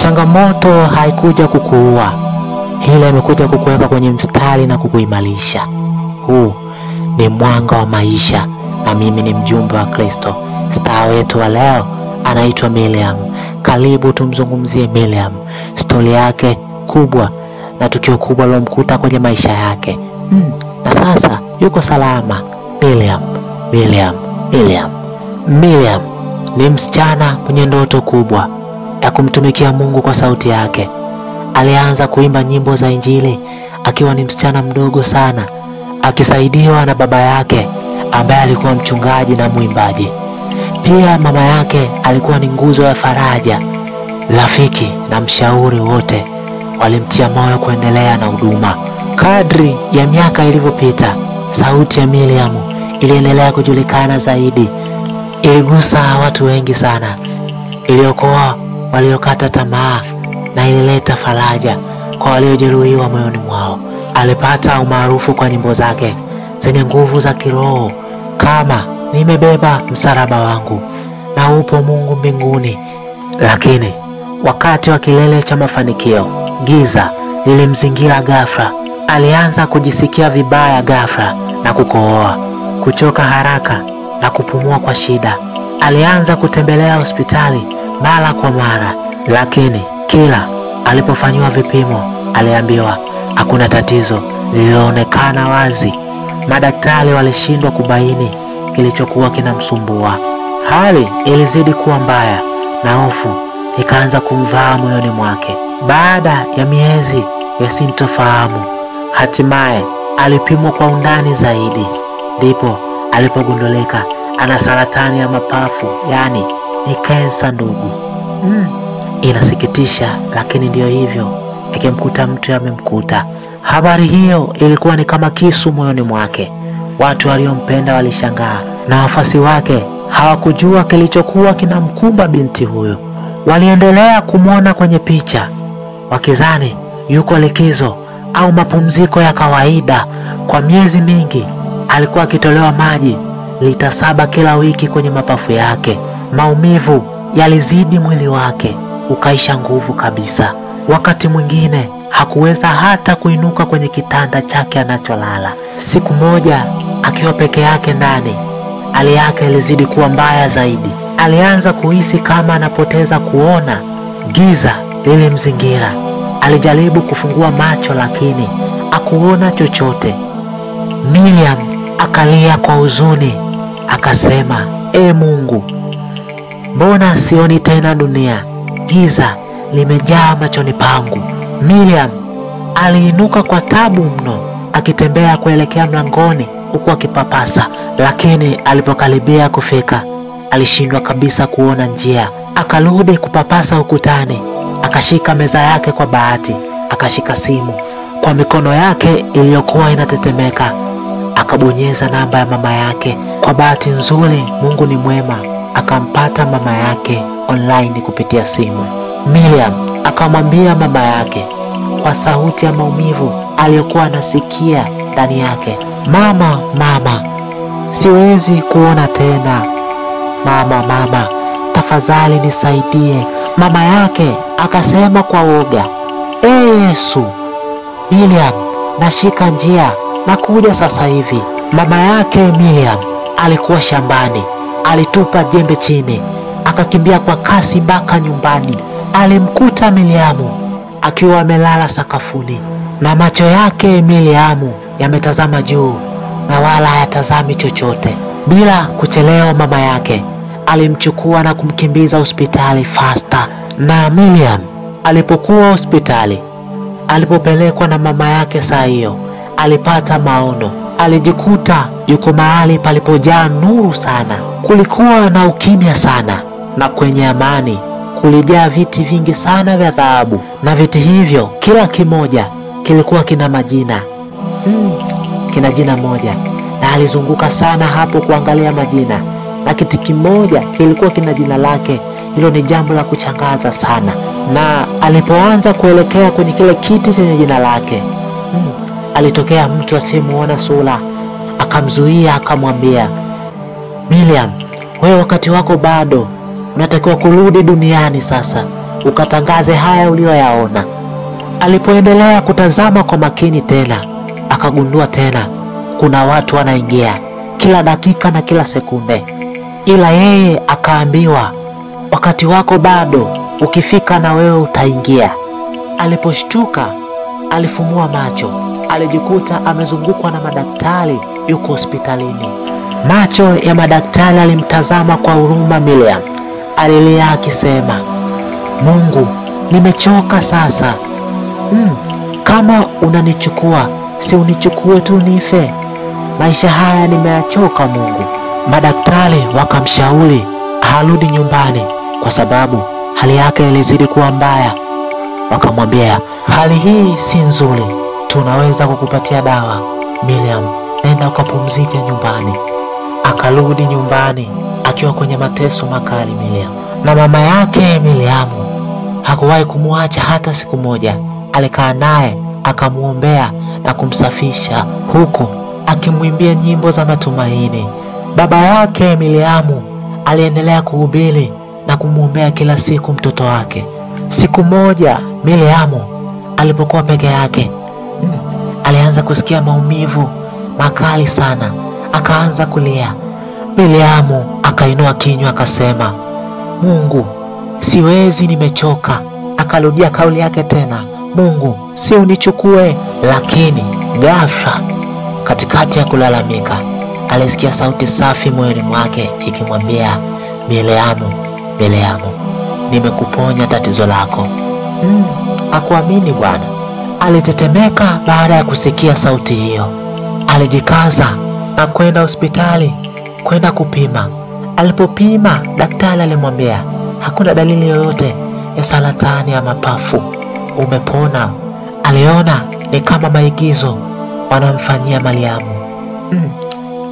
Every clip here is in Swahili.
Changamoto haikuja kukuua, ile imekuja kukuweka kwenye mstari na kukuimarisha. Huu ni mwanga wa maisha, na mimi ni mjumbe wa Kristo. Star wetu wa leo anaitwa Miriam. Karibu tumzungumzie Miriam, stori yake kubwa na tukio kubwa lilomkuta kwenye maisha yake. Na sasa yuko salama. Miriam ni msichana mwenye ndoto kubwa ya kumtumikia Mungu kwa sauti yake. Alianza kuimba nyimbo za Injili akiwa ni msichana mdogo sana, akisaidiwa na baba yake ambaye alikuwa mchungaji na mwimbaji. Pia mama yake alikuwa ni nguzo ya faraja. Rafiki na mshauri wote walimtia moyo kuendelea na huduma. Kadri ya miaka ilivyopita, sauti ya Miriam iliendelea kujulikana zaidi. Iligusa watu wengi sana, iliokoa waliokata tamaa na ilileta faraja kwa waliojeruhiwa moyoni mwao. Alipata umaarufu kwa nyimbo zake zenye nguvu za kiroho kama nimebeba msalaba wangu na upo Mungu mbinguni. Lakini wakati wa kilele cha mafanikio, giza lilimzingira ghafla. Alianza kujisikia vibaya ghafla na kukohoa, kuchoka haraka na kupumua kwa shida. Alianza kutembelea hospitali mara kwa mara, lakini kila alipofanywa vipimo aliambiwa hakuna tatizo lililoonekana wazi. Madaktari walishindwa kubaini kilichokuwa kinamsumbua. Hali ilizidi kuwa mbaya na hofu ikaanza kumvaa moyoni mwake. Baada ya miezi ya sintofahamu, hatimaye alipimwa kwa undani zaidi. Ndipo alipogundulika ana saratani ya mapafu, yani ni kansa ndugu. Inasikitisha, lakini ndio hivyo, ikimkuta mtu yamemkuta. Habari hiyo ilikuwa ni kama kisu moyoni mwake. Watu waliompenda walishangaa na wafuasi wake hawakujua kilichokuwa kinamkumba binti huyo. Waliendelea kumwona kwenye picha wakizani yuko likizo au mapumziko ya kawaida. Kwa miezi mingi alikuwa akitolewa maji lita 7 kila wiki kwenye mapafu yake. Maumivu yalizidi mwili wake ukaisha nguvu kabisa. Wakati mwingine hakuweza hata kuinuka kwenye kitanda chake anacholala. Siku moja akiwa peke yake ndani, hali yake ilizidi kuwa mbaya zaidi. Alianza kuhisi kama anapoteza kuona. Giza lilimzingira. Alijaribu kufungua macho lakini hakuona chochote. Miriam akalia kwa huzuni, akasema, Mungu, mbona sioni tena dunia? Giza limejaa machoni pangu. Miriam aliinuka kwa tabu mno, akitembea kuelekea mlangoni huku akipapasa, lakini alipokaribia kufika alishindwa kabisa kuona njia. Akarudi kupapasa ukutani, akashika meza yake kwa bahati, akashika simu kwa mikono yake iliyokuwa inatetemeka, akabonyeza namba ya mama yake. Kwa bahati nzuri, Mungu ni mwema, akampata mama yake online kupitia simu. Miriam akamwambia mama yake kwa sauti ya maumivu aliyokuwa anasikia ndani yake, Mama, siwezi kuona tena. Mama, tafadhali nisaidie. Mama yake akasema kwa woga, Yesu. Miriam, nashika njia, nakuja sasa hivi. Mama yake Miriam alikuwa shambani. Alitupa jembe chini, akakimbia kwa kasi mpaka nyumbani. Alimkuta Miriam akiwa amelala sakafuni, na macho yake Miriam yametazama juu na wala hayatazami chochote. Bila kuchelewa, mama yake alimchukua na kumkimbiza hospitali fasta. Na Miriam alipokuwa hospitali, alipopelekwa na mama yake saa hiyo, alipata maono. Alijikuta yuko mahali palipojaa nuru sana. Kulikuwa na ukimya sana, na kwenye amani kulijaa viti vingi sana vya dhahabu, na viti hivyo kila kimoja kilikuwa kina majina. Kina jina moja, na alizunguka sana hapo kuangalia majina, na kiti kimoja kilikuwa kina jina lake. Hilo ni jambo la kuchangaza sana. Na alipoanza kuelekea kwenye kile kiti chenye jina lake, alitokea mtu asiyemuona sura, akamzuia, akamwambia, Miriam, wewe wakati wako bado, unatakiwa kurudi duniani sasa. ukatangaze haya uliyoyaona. Alipoendelea kutazama kwa makini tena, akagundua tena kuna watu wanaingia kila dakika na kila sekunde. Ila yeye akaambiwa, wakati wako bado, ukifika na wewe utaingia. Aliposhtuka, alifumua macho, alijikuta amezungukwa na madaktari, yuko hospitalini. Macho ya madaktari alimtazama kwa huruma Miriam. Alilia akisema, Mungu, nimechoka sasa. Kama unanichukua, si unichukue tu nife. Maisha haya nimeyachoka Mungu. Madaktari wakamshauri arudi nyumbani kwa sababu hali yake ilizidi kuwa mbaya. Wakamwambia, hali hii si nzuri, tunaweza kukupatia dawa. Miriam, nenda ukapumzike nyumbani. Akarudi nyumbani akiwa kwenye mateso makali Miriam. Na mama yake Miriam hakuwahi kumwacha hata siku moja. Alikaa naye, akamuombea na kumsafisha, huku akimwimbia nyimbo za matumaini. Baba yake Miriam aliendelea kuhubiri na kumuombea kila siku mtoto wake. Siku moja Miriam alipokuwa peke yake, alianza kusikia maumivu makali sana, akaanza kulia. Miriam akainua kinywa akasema, Mungu, siwezi, nimechoka. Akarudia kauli yake tena, Mungu, si unichukue. Lakini ghafla, katikati ya kulalamika, alisikia sauti safi moyoni mwake ikimwambia, Miriam, Miriam, nimekuponya tatizo lako. Hakuamini Bwana. Alitetemeka baada ya kusikia sauti hiyo. Alijikaza na kwenda hospitali kwenda kupima. Alipopima, daktari alimwambia hakuna dalili yoyote ya saratani ya mapafu, umepona. Aliona ni kama maigizo wanamfanyia Miriam.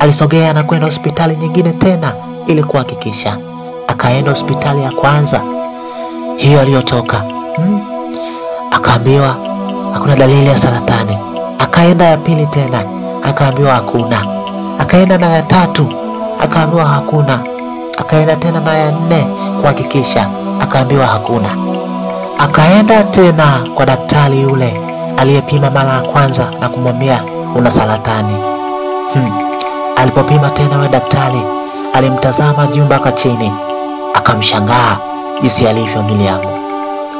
Alisogea na kwenda hospitali nyingine tena ili kuhakikisha. Akaenda hospitali ya kwanza, hiyo aliyotoka, akaambiwa hakuna dalili ya saratani. Akaenda ya pili tena, akaambiwa hakuna. Akaenda na ya tatu, akaambiwa hakuna. Akaenda tena na ya nne kuhakikisha, akaambiwa hakuna. Akaenda tena kwa daktari yule aliyepima mara ya kwanza na kumwambia una saratani. Alipopima tena yule daktari, alimtazama juu mpaka chini, akamshangaa jinsi alivyo Miriam.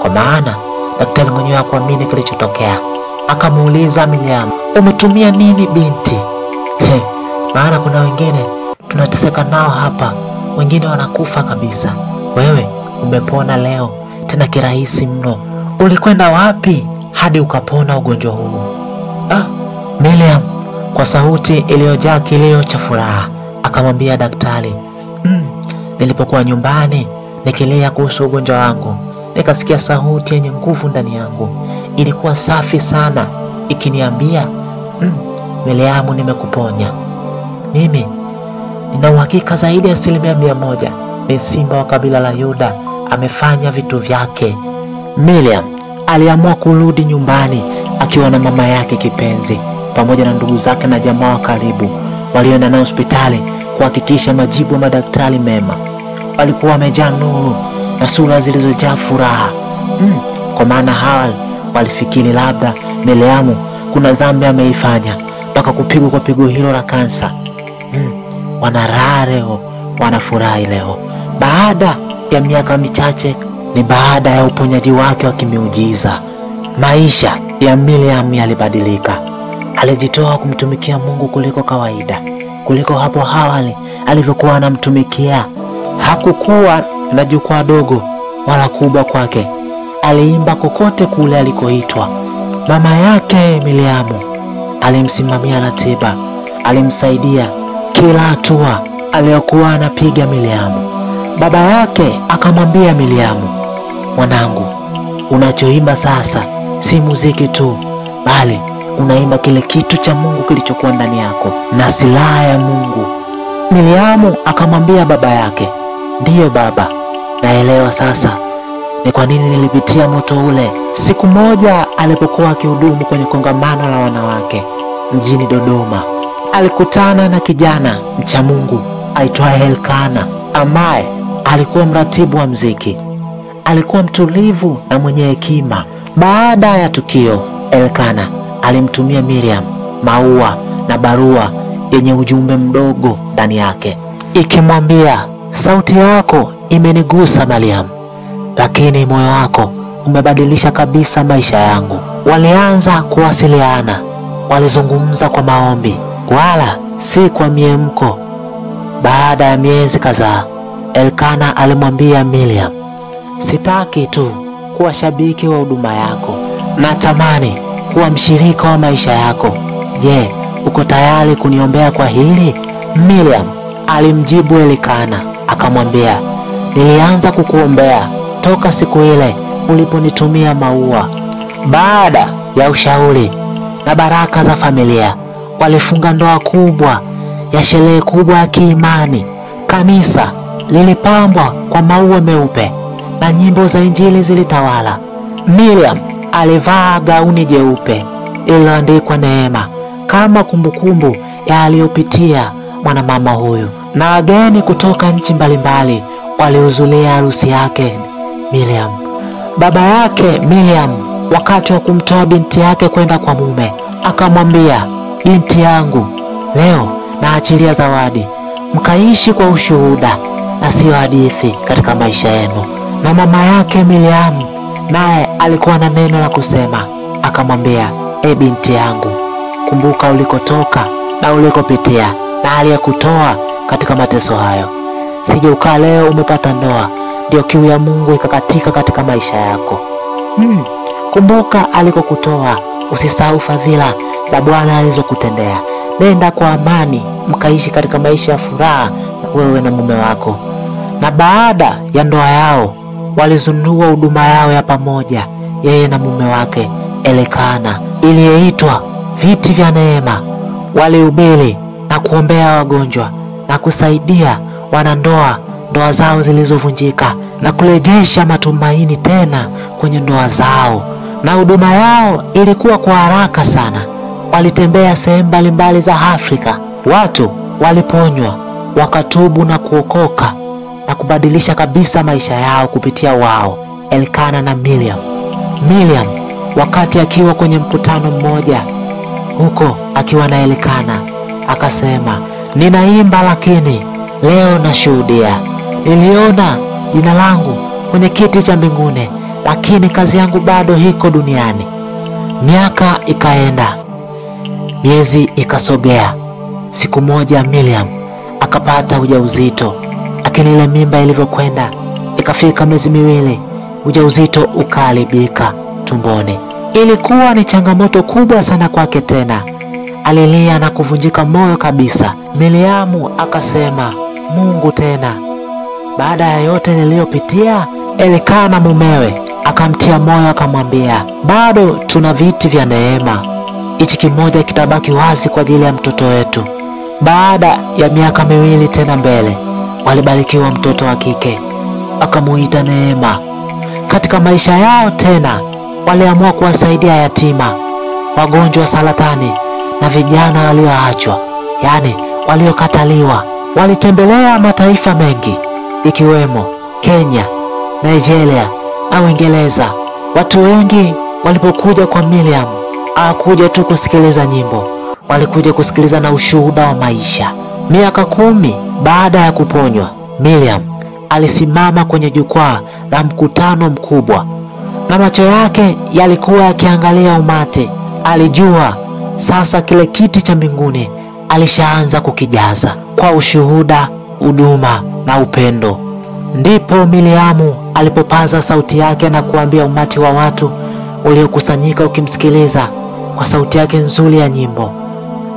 Kwa maana daktari mwenyewe hakuamini kilichotokea. Akamuuliza Miriam, umetumia nini binti? Maana kuna wengine tunateseka nao hapa, wengine wanakufa kabisa. Wewe umepona leo, tena kirahisi mno. Ulikwenda wapi hadi ukapona ugonjwa huu? Miriam kwa sauti iliyojaa kilio cha furaha akamwambia daktari, nilipokuwa nyumbani nikilia kuhusu ugonjwa wangu, nikasikia sauti yenye nguvu ndani yangu. Ilikuwa safi sana ikiniambia, Miriam, nimekuponya. Mimi nina uhakika zaidi ya 100% ni simba wa kabila la Yuda amefanya vitu vyake. Miriam aliamua kurudi nyumbani akiwa na mama yake kipenzi pamoja na ndugu zake na jamaa wa karibu. Walienda na hospitali kuhakikisha majibu ya madaktari mema. Walikuwa wamejaa nuru na sura zilizojaa furaha. Kwa maana hawa walifikiri labda Miriam kuna dhambi ameifanya mpaka kupigwa kwa pigo hilo la kansa. Wanaraha leo, wanafurahi leo. Baada ya miaka michache, ni baada ya uponyaji wake wa kimiujiza, maisha ya Miriam yalibadilika. Alijitoa kumtumikia Mungu kuliko kawaida, kuliko hapo awali alivyokuwa anamtumikia. Hakukuwa na jukwaa dogo wala kubwa kwake. Aliimba kokote kule alikoitwa. Mama yake Miriam alimsimamia ratiba, alimsaidia kila hatua aliyokuwa anapiga Miriam. Baba yake akamwambia Miriam, mwanangu, unachoimba sasa si muziki tu, bali unaimba kile kitu cha Mungu kilichokuwa ndani yako na silaha ya Mungu. Miriam akamwambia baba yake, ndiyo baba, naelewa sasa ni kwa nini nilipitia moto ule. Siku moja alipokuwa akihudumu kwenye kongamano la wanawake mjini Dodoma, alikutana na kijana mcha Mungu aitwaye Elkana, ambaye alikuwa mratibu wa muziki. alikuwa mtulivu na mwenye hekima. Baada ya tukio, Elkana alimtumia Miriam maua na barua yenye ujumbe mdogo ndani yake, ikimwambia, sauti yako imenigusa Mariam, lakini moyo wako umebadilisha kabisa maisha yangu. Walianza kuwasiliana, walizungumza kwa maombi wala si kwa miemko. Baada ya miezi kadhaa, Elkana alimwambia Miriam, sitaki tu kuwa shabiki wa huduma yako, natamani kuwa mshirika wa maisha yako. Je, uko tayari kuniombea kwa hili? Miriam alimjibu Elkana akamwambia, nilianza kukuombea toka siku ile uliponitumia maua. Baada ya ushauri na baraka za familia, walifunga ndoa kubwa ya sherehe kubwa ya kiimani. Kanisa lilipambwa kwa maua meupe na nyimbo za Injili zilitawala. Miriam alivaa gauni jeupe iliyoandikwa neema, kama kumbukumbu ya aliyopitia mwanamama huyu, na wageni kutoka nchi mbalimbali walihudhuria harusi yake Miriam. Baba yake Miriam, wakati wa kumtoa binti yake kwenda kwa mume, akamwambia, binti yangu, leo naachilia zawadi, mkaishi kwa ushuhuda na sio hadithi katika maisha yenu. Na mama yake Miriam naye alikuwa na neno la kusema, akamwambia, binti yangu, kumbuka ulikotoka na ulikopitia na aliyekutoa katika mateso hayo. Sije ukaa leo umepata ndoa ndio kiu ya Mungu ikakatika katika maisha yako. Kumbuka alikokutoa, usisahau fadhila za Bwana alizokutendea. Nenda kwa amani, mkaishi katika maisha ya furaha wewe na mume wako. Na baada ya ndoa yao, walizindua huduma yao ya pamoja, yeye na mume wake Elkana, iliyoitwa Viti vya Neema. Walihubiri na kuombea wagonjwa na kusaidia wanandoa ndoa zao zilizovunjika na kurejesha matumaini tena kwenye ndoa zao. Na huduma yao ilikuwa kwa haraka sana. Walitembea sehemu mbalimbali za Afrika. Watu waliponywa, wakatubu na kuokoka na kubadilisha kabisa maisha yao kupitia wao, Elkana na Miriam. Miriam wakati akiwa kwenye mkutano mmoja huko akiwa na Elkana akasema, ninaimba lakini leo nashuhudia. Niliona jina langu kwenye kiti cha mbinguni, lakini kazi yangu bado hiko duniani. Miaka ikaenda, miezi ikasogea. Siku moja Miriam akapata ujauzito, lakini ile mimba ilivyokwenda ikafika miezi miwili, ujauzito ukaharibika tumboni. Ilikuwa ni changamoto kubwa sana kwake tena. Alilia na kuvunjika moyo kabisa. Miriam akasema, Mungu tena, baada ya yote niliyopitia? Elkana mumewe akamtia moyo akamwambia, bado tuna viti vya neema, hichi kimoja kitabaki wazi kwa ajili ya mtoto wetu. Baada ya miaka miwili tena mbele, walibarikiwa mtoto wa kike, akamuita Neema. Katika maisha yao tena waliamua kuwasaidia yatima, wagonjwa wa saratani na vijana walioachwa, yani waliokataliwa. Walitembelea mataifa mengi ikiwemo Kenya, Nigeria na Uingereza. Watu wengi walipokuja kwa Miriam hawakuja tu kusikiliza nyimbo, walikuja kusikiliza na ushuhuda wa maisha. Miaka 10 baada ya kuponywa, Miriam alisimama kwenye jukwaa la mkutano mkubwa na macho yake yalikuwa yakiangalia umati. Alijua sasa kile kiti cha mbinguni alishaanza kukijaza kwa ushuhuda, huduma na upendo. Ndipo Miriam alipopaza sauti yake na kuambia umati wa watu uliokusanyika ukimsikiliza kwa sauti yake nzuri ya nyimbo,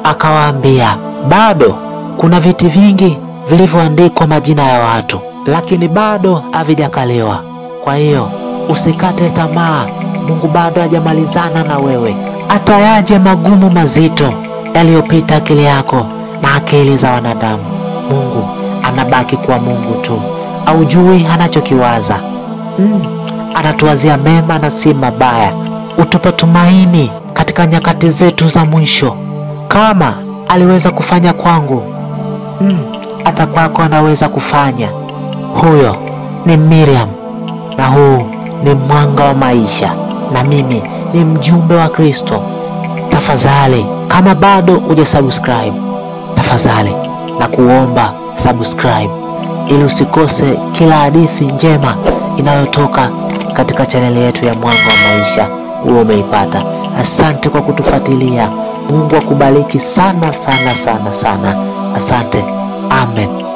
akawaambia, bado kuna viti vingi vilivyoandikwa majina ya watu, lakini bado havijakaliwa. Kwa hiyo usikate tamaa, Mungu bado hajamalizana na wewe. Hata yaje magumu mazito yaliyopita akili yako na akili za wanadamu, Mungu anabaki kuwa Mungu tu. Haujui anachokiwaza. Anatuwazia mema na si mabaya. Utupe tumaini katika nyakati zetu za mwisho. Kama aliweza kufanya kwangu, hata kwako anaweza kufanya. Huyo ni Miriam na huu ni Mwanga wa Maisha, na mimi ni mjumbe wa Kristo. Tafadhali, kama bado hujasubscribe, tafadhali na kuomba subscribe ili usikose kila hadithi njema inayotoka katika chaneli yetu ya Mwanga wa Maisha. Uwe umeipata. Asante kwa kutufuatilia. Mungu akubariki sana sana sana sana. Asante. Amen.